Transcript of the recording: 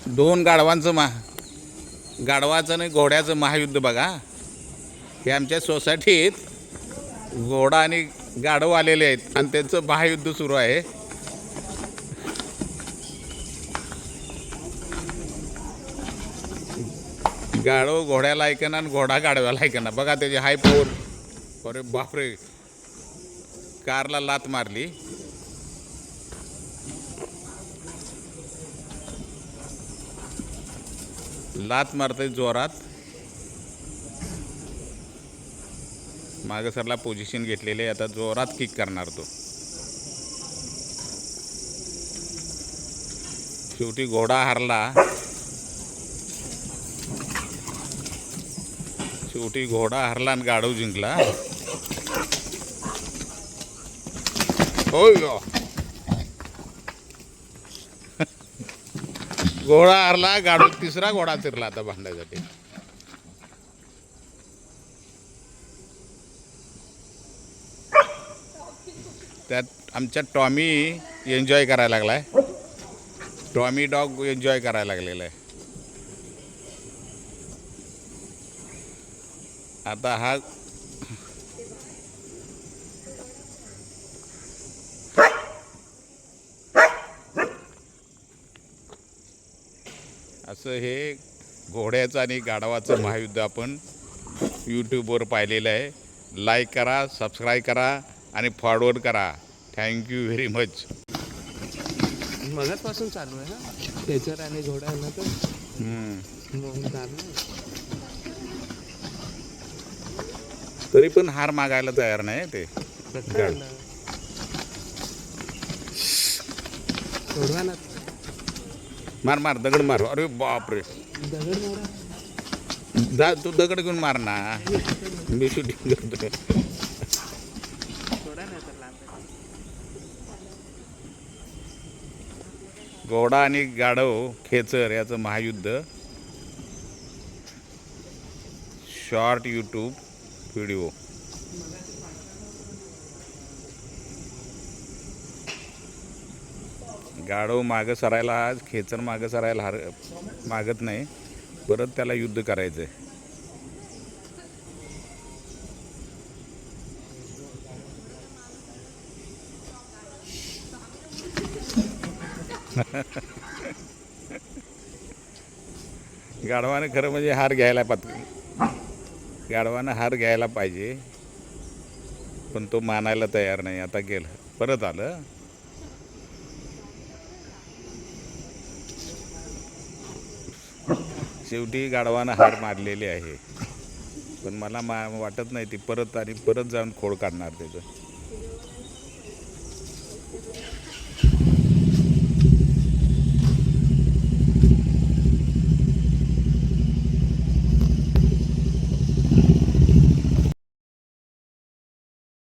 दोन गाढवाचं आणि घोड्याचं महायुद्ध बघा. हे आमच्या सोसायटीत घोडा आणि गाढव आलेले आहेत आणि त्यांचं महायुद्ध सुरू आहे. गाढव घोड्याला ऐकना आणि घोडा गाढव्याला ऐकना. बघा त्याची हाय पॉवर. अरे बापरे, कारला लात मारली. लात मारतोय जोरात. मागे सरला पोझिशन घेतलेली आहे. आता जोरात किक करणार तो. शेवटी घोडा हारला. शेवटी घोडा हारला आणि गाढव जिंकला. होय घोडा हारला, गाढव तिसरा घोडा चिरला आता भांडायसाठी. त्यात आमच्या टॉमी एन्जॉय करायला लागलाय. टॉमी डॉग एन्जॉय करायला लागलेला आहे. आता हा असं हे घोड्याचं आणि गाढवाचं महायुद्ध आपण यूट्यूबवर पाहिलेलं आहे. लाईक करा, सबस्क्राईब करा आणि फॉरवर्ड करा. Thank you very much. मगाचपासून चालू आहे ना खेचर आणि घोडा ना तर तरी पण हार मागायला तयार नाही ते. मार मार, दगड मार. अरे बापरे, तू दगड घेऊन मार ना. मी शूटिंग करतोय. घोडा आणि गाढव खेचर याचं महायुद्ध. Short YouTube video. गाढव मागं सरायला, खेचर मागं सरायला मागत नाही. परत त्याला युद्ध करायचं आहे. गाढवाने खरं म्हणजे हार घ्यायला गाढवानं हार घ्यायला पाहिजे, पण तो मानायला तयार नाही. आता गेलं, परत आलं. शेवटी गाढवानं हार मारलेली आहे, पण मला वाटत नाही ती परत जाऊन खोड काढणार त्याचं.